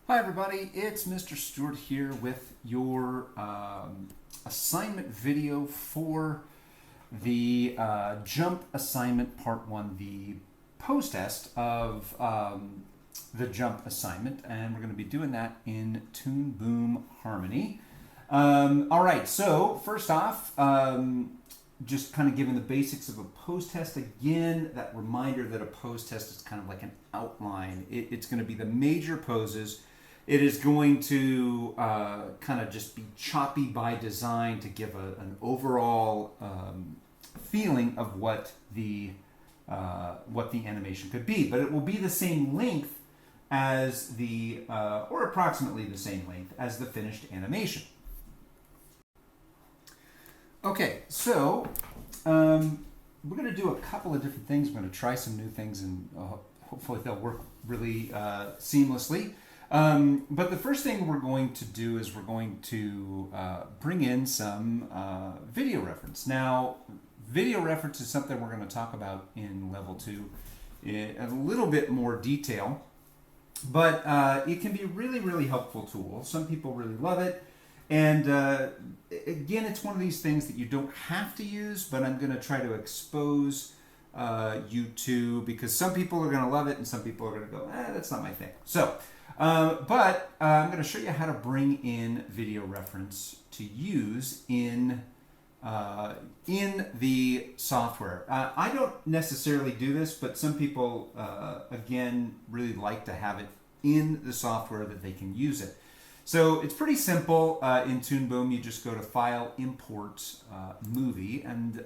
Hi everybody, it's Mr. Stewart here with your assignment video for the Jump Assignment Part 1, the post-test of the Jump assignment, and we're going to be doing that in Toon Boom Harmony. Alright, so first off, just kind of giving the basics of a pose test again, that reminder that a pose test is kind of like an outline. It's going to be the major poses. It is going to kind of just be choppy by design to give an overall feeling of what the animation could be. But it will be the same length as the, or approximately the same length as the finished animation. Okay, so we're going to do a couple of different things. We're going to try some new things, and hopefully they'll work really seamlessly. But the first thing we're going to do is we're going to bring in some video reference. Now, video reference is something we're going to talk about in Level 2 in a little bit more detail, but it can be a really, really helpful tool. Some people really love it. And again, it's one of these things that you don't have to use, but I'm going to try to expose you to, because some people are going to love it and some people are going to go, that's not my thing. So, but I'm going to show you how to bring in video reference to use in the software. I don't necessarily do this, but some people, again, really like to have it in the software that they can use it. So it's pretty simple. In Toon Boom, you just go to File, Import, Movie, and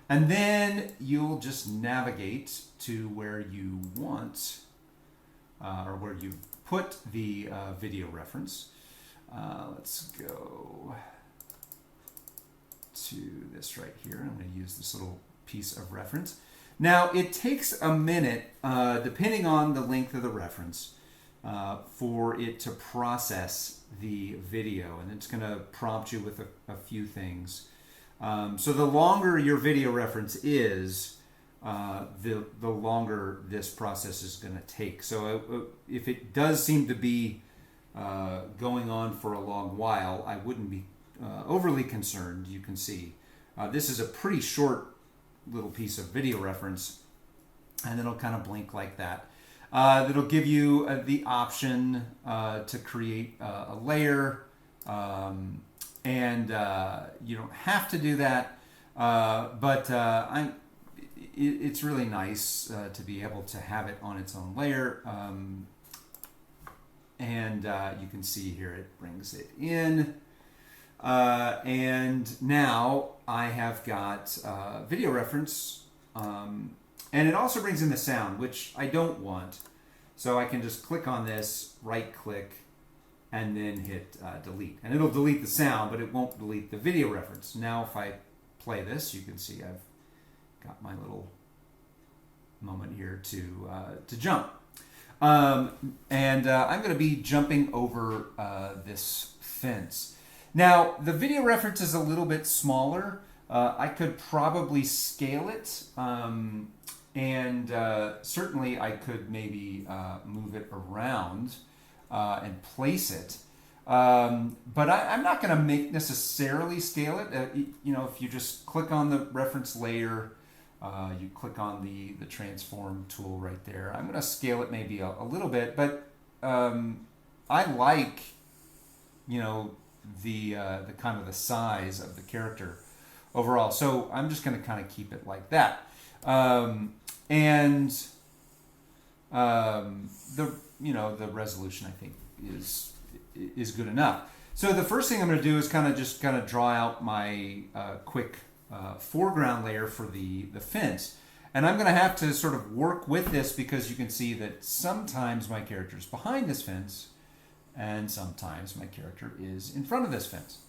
then you'll just navigate to where you want, or where you put the video reference. Let's go to this right here. I'm going to use this little piece of reference. Now, it takes a minute, depending on the length of the reference, for it to process the video, and it's going to prompt you with a few things. So the longer your video reference is, the longer this process is going to take. So if it does seem to be going on for a long while, I wouldn't be overly concerned. You can see this is a pretty short little piece of video reference, and it'll kind of blink like that. That'll give you the option to create a layer, and you don't have to do that, but it's really nice to be able to have it on its own layer, and you can see here it brings it in, and now I have got video reference. And it also brings in the sound, which I don't want. So I can just click on this, right click, and then hit delete. And it'll delete the sound, but it won't delete the video reference. Now if I play this, you can see I've got my little moment here to jump. I'm going to be jumping over this fence. Now, the video reference is a little bit smaller. I could probably scale it. And certainly I could maybe move it around and place it. But I'm not going to necessarily scale it. You know, if you just click on the reference layer, you click on the transform tool right there. I'm going to scale it maybe a little bit, but I like, you know, the kind of the size of the character overall. So I'm just going to kind of keep it like that. And the resolution, I think, is good enough. So the first thing I'm going to do is kind of draw out my quick foreground layer for the fence, and I'm going to have to sort of work with this, because you can see that sometimes my character is behind this fence, and sometimes my character is in front of this fence.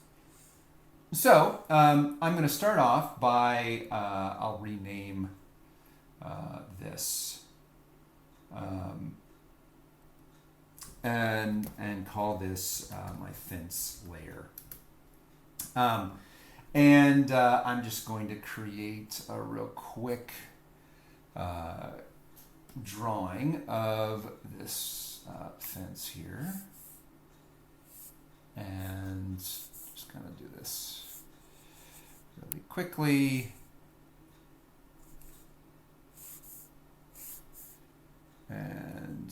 So I'm going to start off by I'll rename this and call this my fence layer, and I'm just going to create a real quick drawing of this fence here. And just kind of do this really quickly. And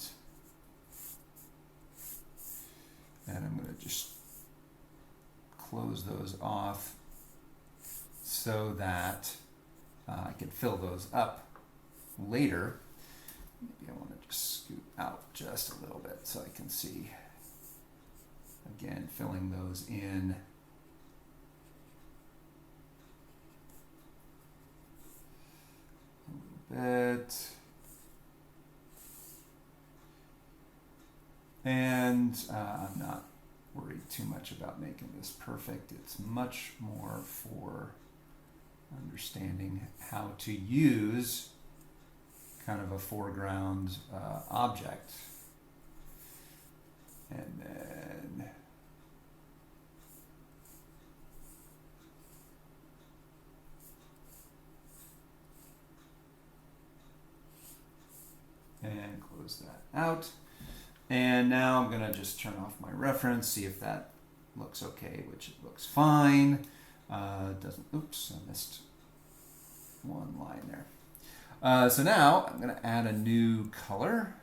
I'm going to just close those off so that I can fill those up later. Maybe I want to just scoot out just a little bit so I can see, again, filling those in. A little bit. And I'm not worried too much about making this perfect. It's much more for understanding how to use kind of a foreground object. And then close that out. And now I'm going to just turn off my reference, see if that looks okay, which it looks fine. Doesn't, oops, I missed one line there. So now I'm going to add a new color.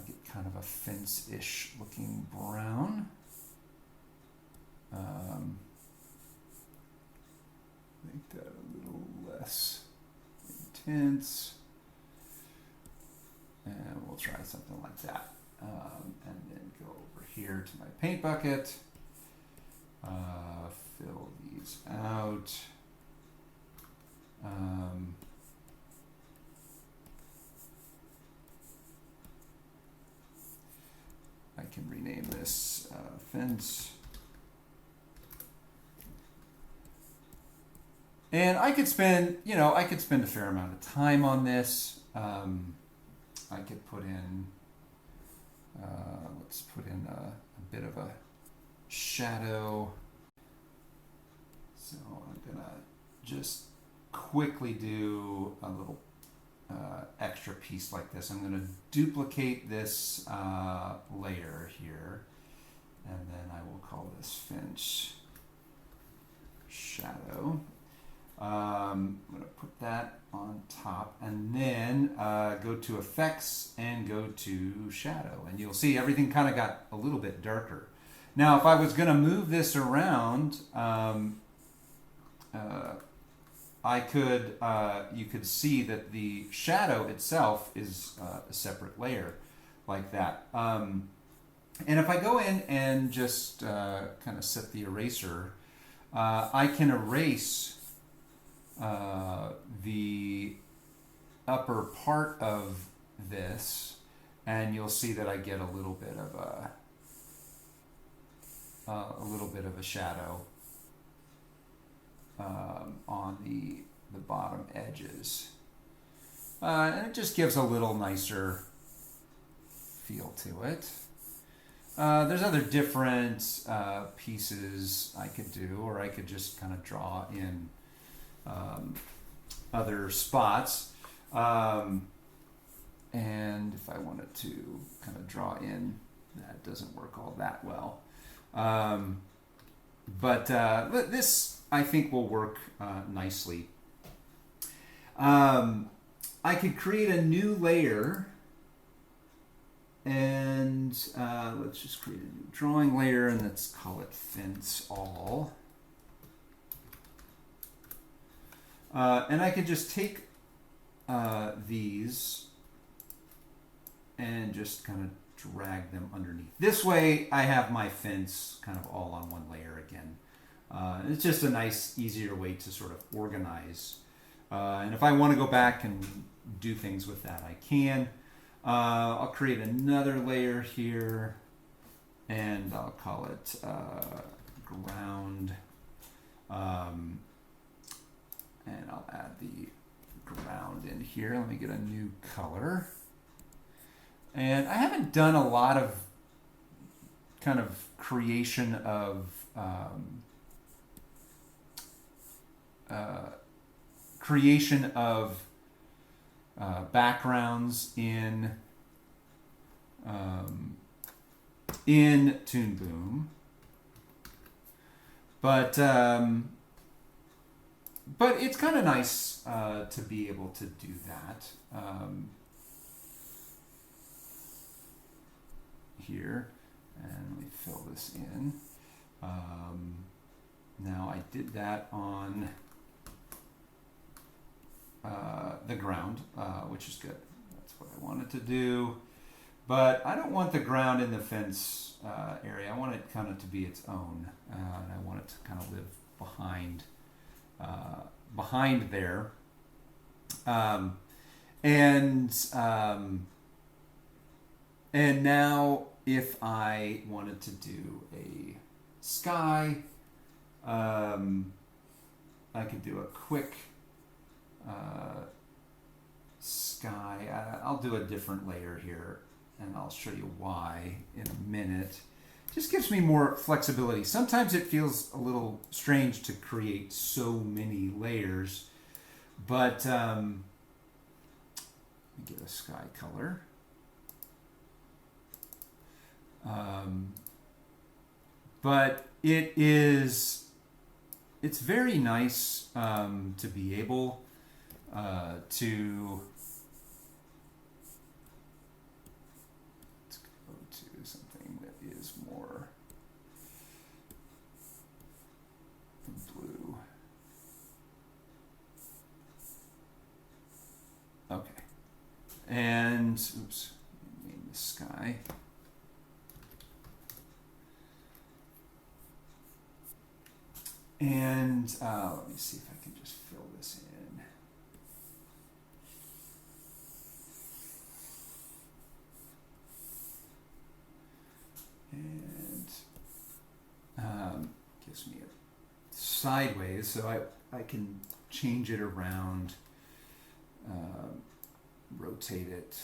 Get kind of a fence-ish looking brown. Make that a little less intense. And we'll try something like that. And then go over here to my paint bucket. Fill these out. I can rename this fence. And I could spend, I could spend a fair amount of time on this. I could put in, let's put in a bit of a shadow. So I'm gonna just quickly do a little extra piece like this. I'm gonna duplicate this layer here, and then I will call this fence shadow. I'm going to put that on top and then go to effects and go to shadow, and you'll see everything kind of got a little bit darker. Now if I was going to move this around, I could you could see that the shadow itself is a separate layer like that. And if I go in and just kind of set the eraser, I can erase the upper part of this, and you'll see that I get a little bit of a shadow on the bottom edges, and it just gives a little nicer feel to it. There's other different pieces I could do, or I could just kind of draw in other spots, and if I wanted to kind of draw in, that doesn't work all that well, but this I think will work nicely. I could create a new layer, and let's just create a new drawing layer, and let's call it fence all. And I could just take these and just kind of drag them underneath. This way I have my fence kind of all on one layer again. It's just a nice, easier way to sort of organize. And if I want to go back and do things with that, I can. I'll create another layer here, and I'll call it ground. And I'll add the ground in here. Let me get a new color. And I haven't done a lot of kind of creation of backgrounds in in Toon Boom. But it's kind of nice to be able to do that. Here, and let me fill this in. Now I did that on the ground, which is good. That's what I wanted to do. But I don't want the ground in the fence area. I want it kind of to be its own, and I want it to kind of live behind there. And now if I wanted to do a sky, I could do a quick sky. I'll do a different layer here, and I'll show you why in a minute. Just gives me more flexibility. Sometimes it feels a little strange to create so many layers, but let me get a sky color. But it's very nice to be able to let's go to something that is more blue. Okay, and oops, name the sky. And let me see if I can just fill this in. And gives me a sideways, so I can change it around, rotate it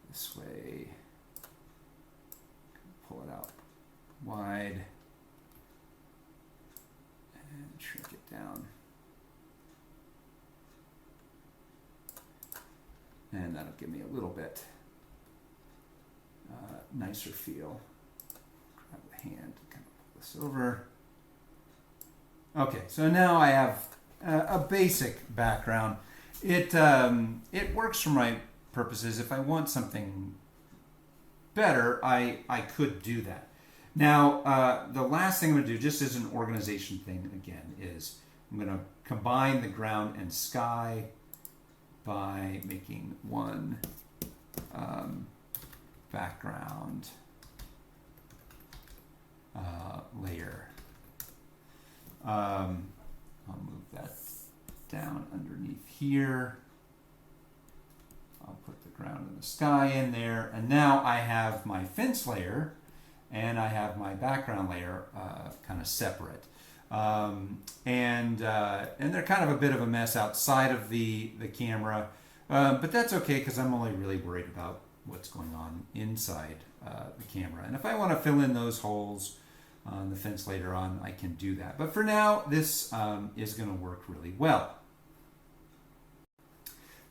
this way, pull it out wide, and shrink it down. And that'll give me a little bit nicer feel. Grab the hand, kind of pull this over. Okay, so now I have a basic background. It works for my purposes. If I want something better, I could do that. Now, the last thing I'm going to do, just as an organization thing again, is I'm going to combine the ground and sky by making one background layer. I'll move that down underneath here. I'll put the ground and the sky in there, and now I have my fence layer and I have my background layer kind of separate. And they're kind of a bit of a mess outside of the camera, but that's okay because I'm only really worried about what's going on inside the camera. And if I want to fill in those holes on the fence later on, I can do that. But for now, this is going to work really well.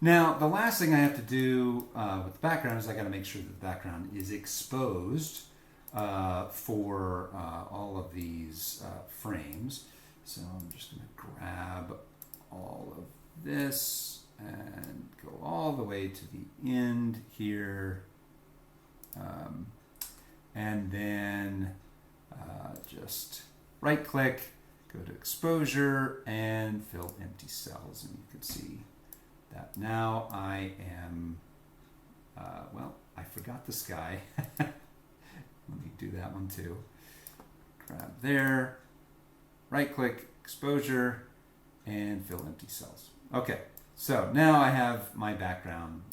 Now, the last thing I have to do with the background is I got to make sure that the background is exposed for all of these frames. So I'm just going to grab all of this and go all the way to the end here, and then just right click, go to exposure and fill empty cells, and you can see that now I am well, I forgot the sky. Let me do that one too. Grab there, right click, exposure, and fill empty cells. Okay, so now I have my background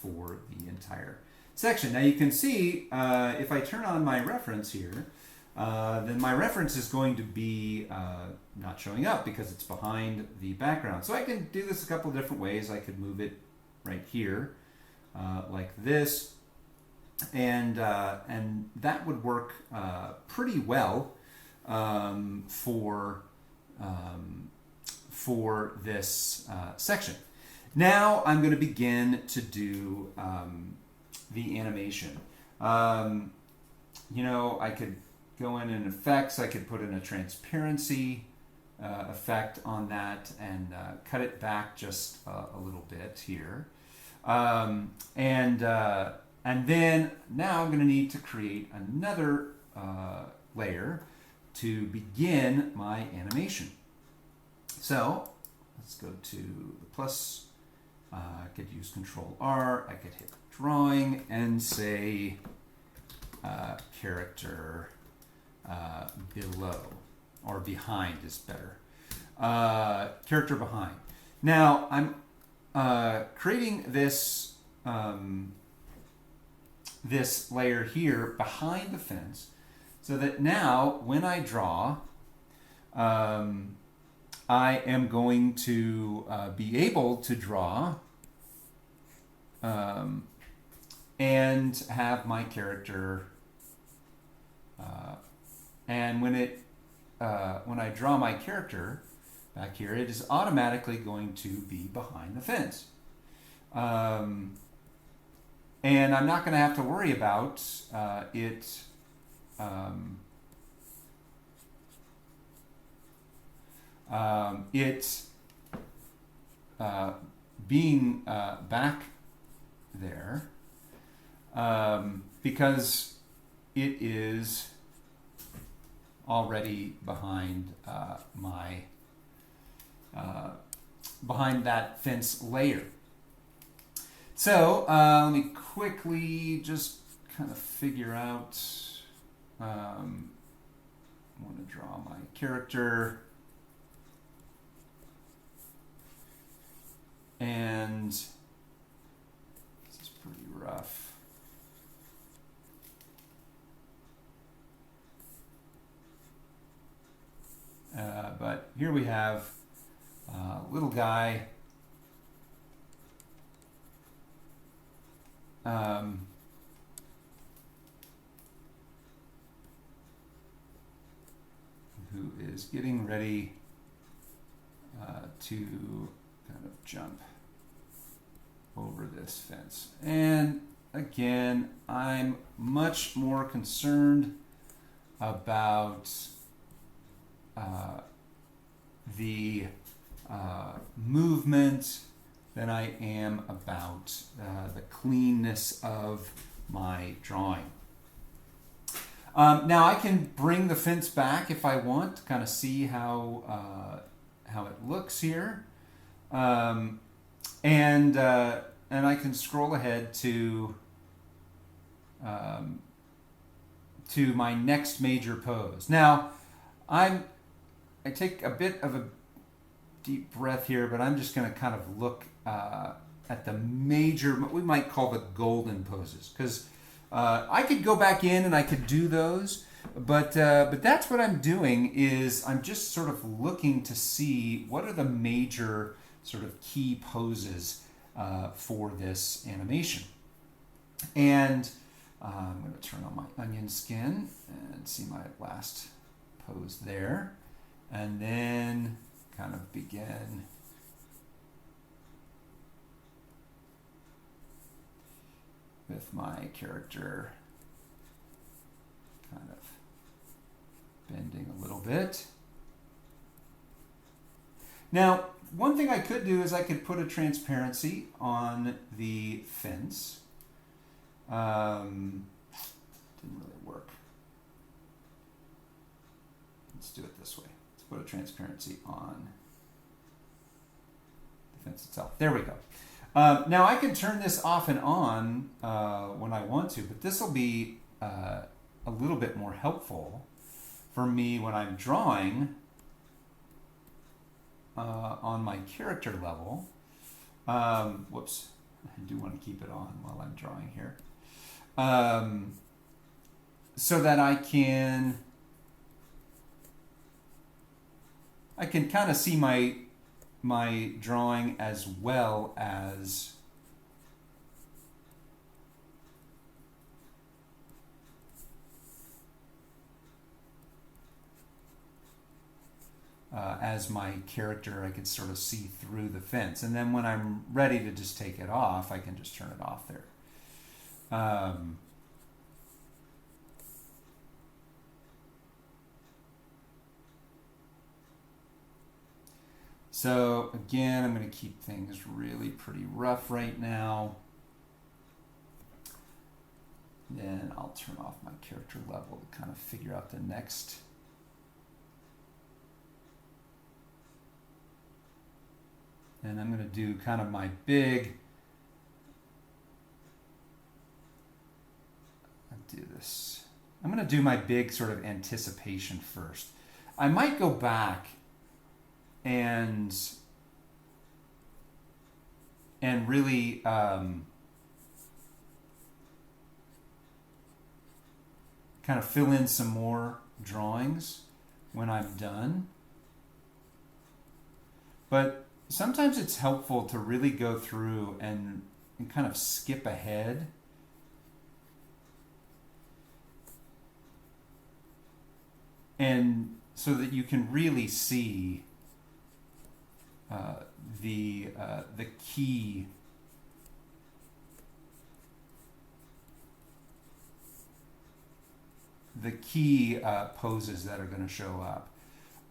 for the entire section. Now you can see if I turn on my reference here, then my reference is going to be not showing up because it's behind the background. So I can do this a couple of different ways. I could move it right here like this. And that would work pretty well for this section. Now I'm going to begin to do the animation. You know, I could go in effects, I could put in a transparency effect on that and cut it back just a little bit here. And then now I'm going to need to create another layer to begin my animation. So let's go to the plus. I could use Control R. I could hit drawing and say character below, or behind is better. Character behind. Now I'm creating this this layer here behind the fence, so that now when I draw, I am going to be able to draw and have my character. And when I draw my character back here, it is automatically going to be behind the fence. And I'm not going to have to worry about it being back there because it is already behind behind that fence layer. So let me quickly just kind of figure out. I want to draw my character, and this is pretty rough. But here we have a little guy. Who is getting ready to kind of jump over this fence. And again, I'm much more concerned about the movement than I am about the cleanness of my drawing. Now I can bring the fence back if I want to kind of see how it looks here, and I can scroll ahead to my next major pose. Now I take a bit of a deep breath here, but I'm just going to kind of look at the major, what we might call the golden poses, because I could go back in and I could do those, but that's what I'm doing, is I'm just sort of looking to see what are the major sort of key poses for this animation. And I'm going to turn on my onion skin and see my last pose there, and then kind of begin with my character kind of bending a little bit. Now, one thing I could do is I could put a transparency on the fence. Didn't really work. Let's do it this way. Let's put a transparency on the fence itself. There we go. Now I can turn this off and on when I want to, but this will be a little bit more helpful for me when I'm drawing on my character level. Whoops, I do want to keep it on while I'm drawing here. So that I can kind of see my drawing as well as my character. I can sort of see through the fence, and then when I'm ready to just take it off, I can just turn it off there. So again, I'm going to keep things really pretty rough right now. Then I'll turn off my character level to kind of figure out the next. And I'm going to do kind of my big. I'll do this. I'm going to do my big sort of anticipation first. I might go back and really kind of fill in some more drawings when I'm done. But sometimes it's helpful to really go through and kind of skip ahead. And so that you can really see the key poses that are going to show up,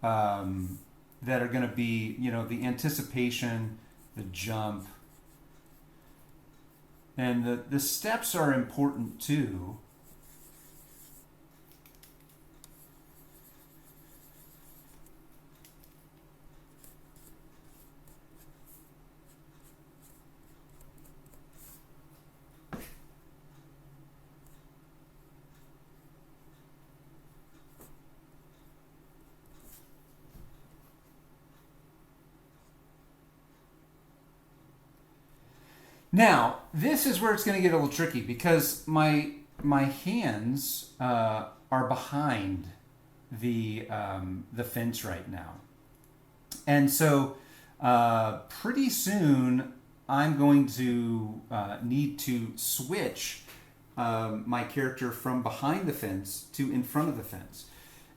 that are going to be, the anticipation, the jump, and the steps are important too. Now, this is where it's going to get a little tricky because my hands are behind the fence right now, and so pretty soon I'm going to need to switch my character from behind the fence to in front of the fence,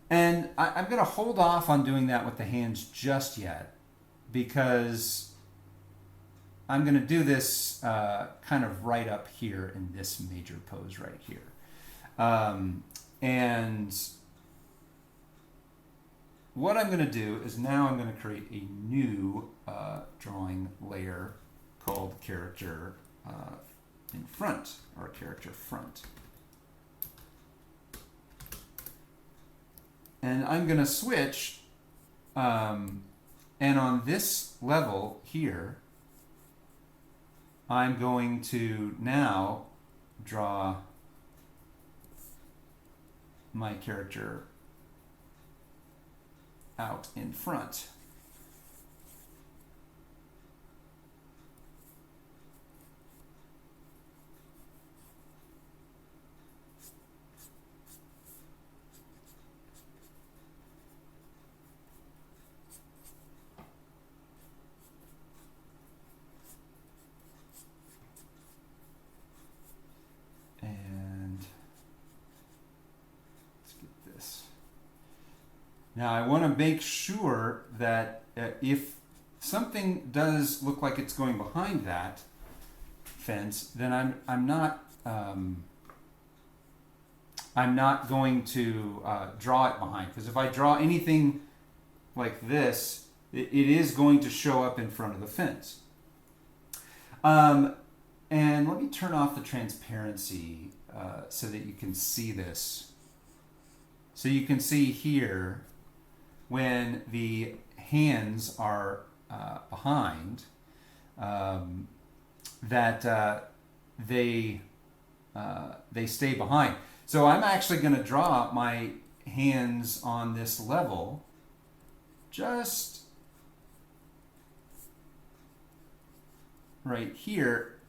and I'm going to hold off on doing that with the hands just yet because I'm going to do this kind of right up here in this major pose right here. And what I'm going to do is now I'm going to create a new drawing layer called character in front, or character front. And I'm going to switch, and on this level here, I'm going to now draw my character out in front. Now I want to make sure that if something does look like it's going behind that fence, then I'm not going to draw it behind, because if I draw anything like this, it is going to show up in front of the fence. And let me turn off the transparency so that you can see this. So you can see here, when the hands are behind, that they stay behind. So I'm actually going to draw my hands on this level, just right here,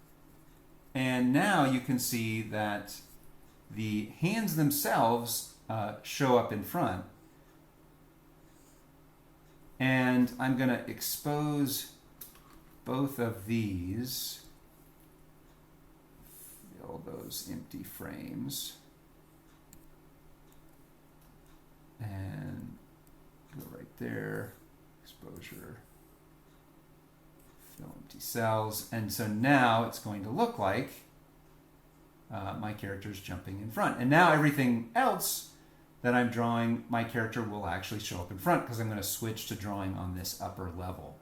and now you can see that the hands themselves show up in front. And I'm going to expose both of these, fill those empty frames, and go right there, exposure, fill empty cells. And so now it's going to look like my character's jumping in front. And now everything else that I'm drawing, my character will actually show up in front because I'm going to switch to drawing on this upper level.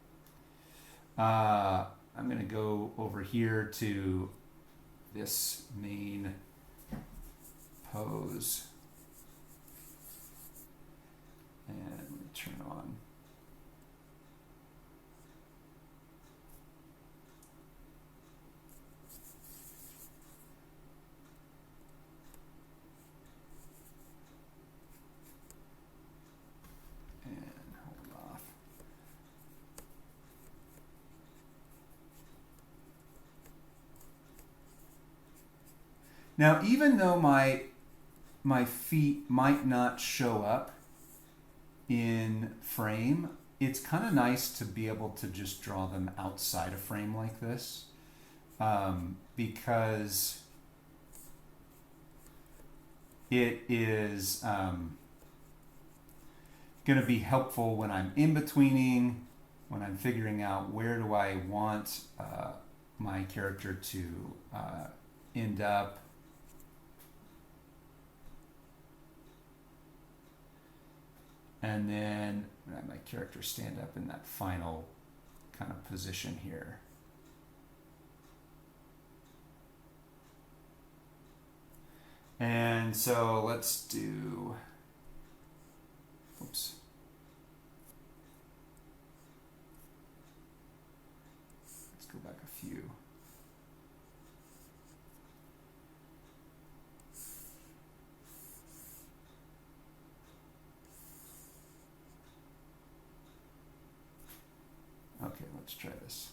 I'm going to go over here to this main pose and let me turn on. Now, even though my feet might not show up in frame, it's kind of nice to be able to just draw them outside a frame like this, because it is going to be helpful when I'm in-betweening, when I'm figuring out where do I want my character to end up. And then let my character stand up in that final kind of position here. And so let's do, oops. Let's go back a few. Okay, let's try this.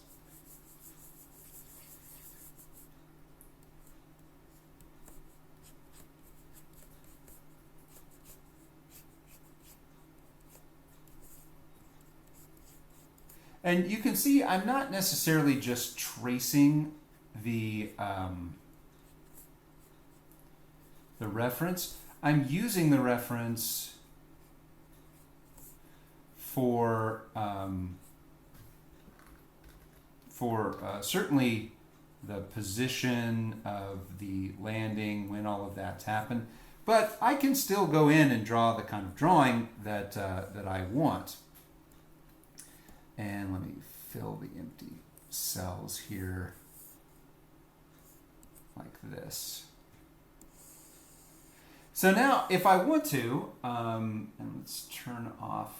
And you can see I'm not necessarily just tracing the reference. I'm using the reference for certainly the position of the landing when all of that's happened, but I can still go in and draw the kind of drawing that that I want. And let me fill the empty cells here like this. So now if I want to, and let's turn off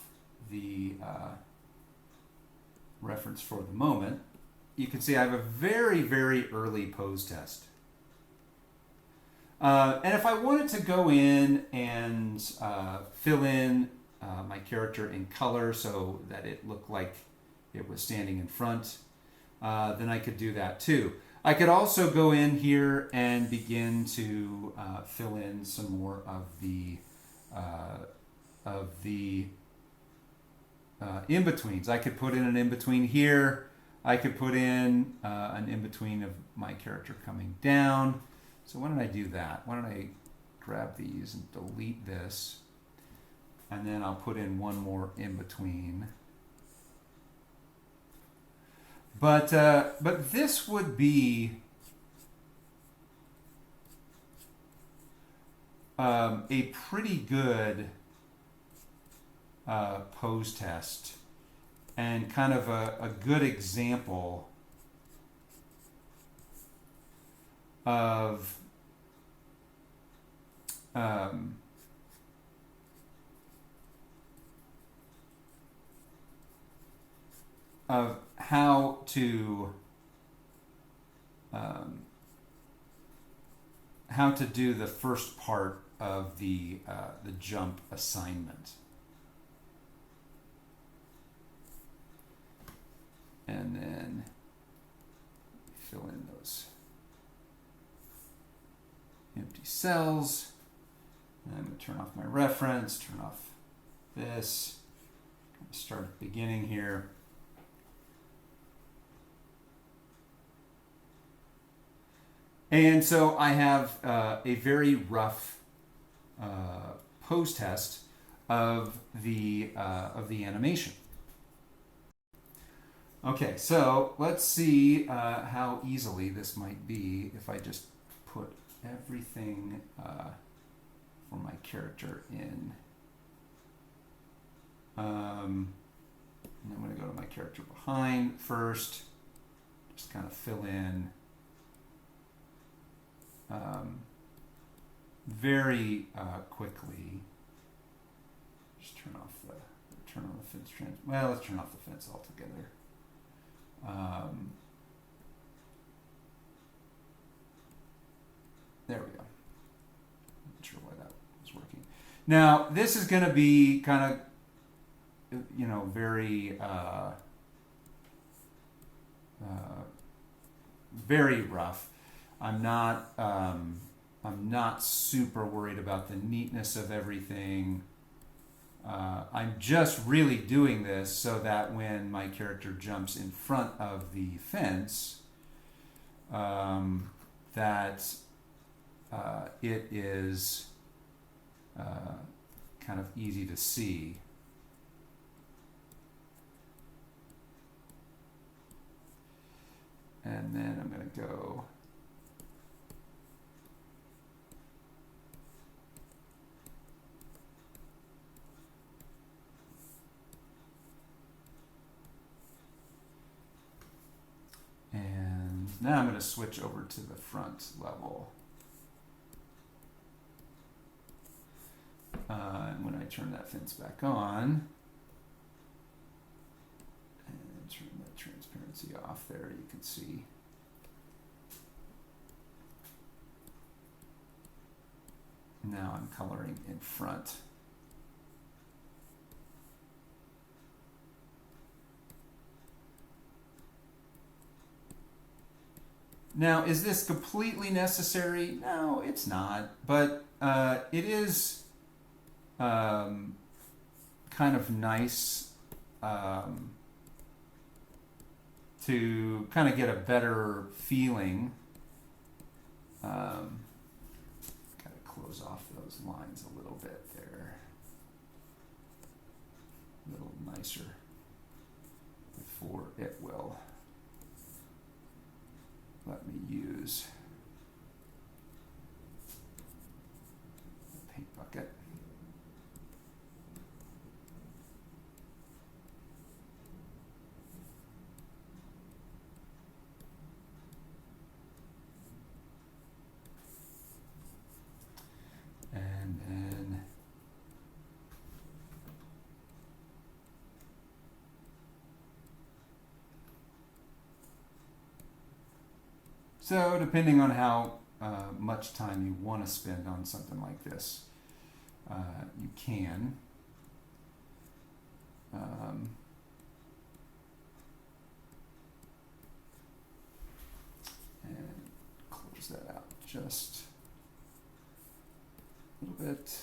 the reference for the moment, you can see I have a very, very early pose test. And if I wanted to go in and fill in my character in color so that it looked like it was standing in front, then I could do that too. I could also go in here and begin to fill in some more of the in-betweens. I could put in an in-between here. I could put in an in-between of my character coming down. So why don't I do that? Why don't I grab these and delete this, and then I'll put in one more in-between. But this would be a pretty good pose test and kind of a good example of how to do the first part of the jump assignment. And then fill in those empty cells. And I'm going to turn off my reference, turn off this, start at the beginning here. And so I have a very rough pose test of the animation. Okay, so let's see how easily this might be if I just put everything for my character in. And I'm going to go to my character behind first, just kind of fill in very quickly. Just turn on the fence well, let's turn off the fence altogether. There we go. Not sure why that was working. Now, this is going to be kind of, you know, very, very rough. I'm not super worried about the neatness of everything. I'm just really doing this so that when my character jumps in front of the fence, that it is kind of easy to see. And then I'm going to go and now I'm going to switch over to the front level. And when I turn that fence back on and turn that transparency off there, you can see now I'm coloring in front. Now, is this completely necessary? No, it's not, but it is kind of nice to kind of get a better feeling. Got to close off those lines a little bit there. A little nicer before it will let me use the paint bucket. And then so depending on how much time you want to spend on something like this, you can. And close that out just a little bit.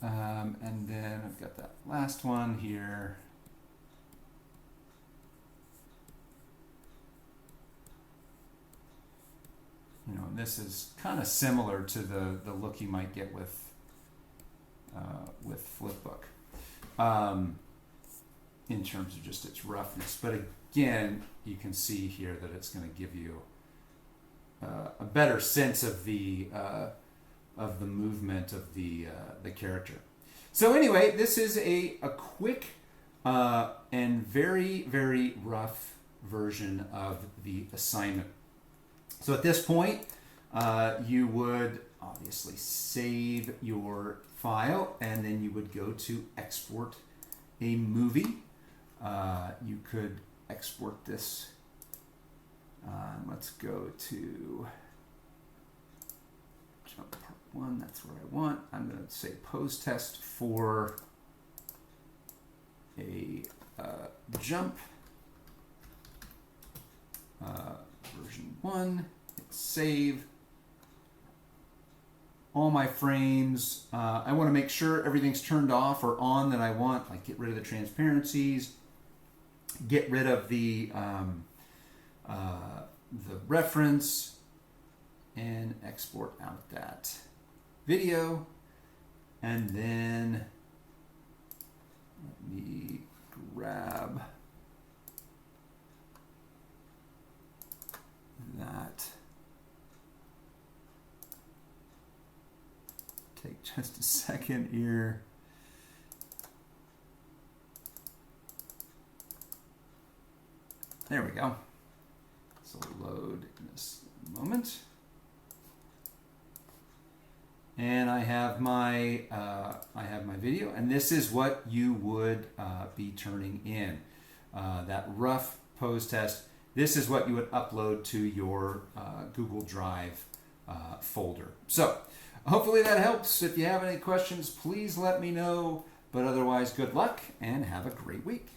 And then I've got that last one here. You know, this is kind of similar to the look you might get with Flipbook in terms of just its roughness. But again, you can see here that it's going to give you a better sense of the movement of the character. So anyway, this is a quick and very, very rough version of the assignment. So at this point, you would obviously save your file, and then you would go to export a movie. You could export this. Let's go to jump part 1. That's where I want. I'm going to say pose test for a jump. Version 1, hit save. All my frames, I want to make sure everything's turned off or on that I want, like get rid of the transparencies, get rid of the reference, and export out that video. And then let me grab that. Take just a second here. There we go. So load in this moment. And I have my video, and this is what you would be turning in. That rough pose test. This is what you would upload to your Google Drive folder. So hopefully that helps. If you have any questions, please let me know. But otherwise, good luck and have a great week.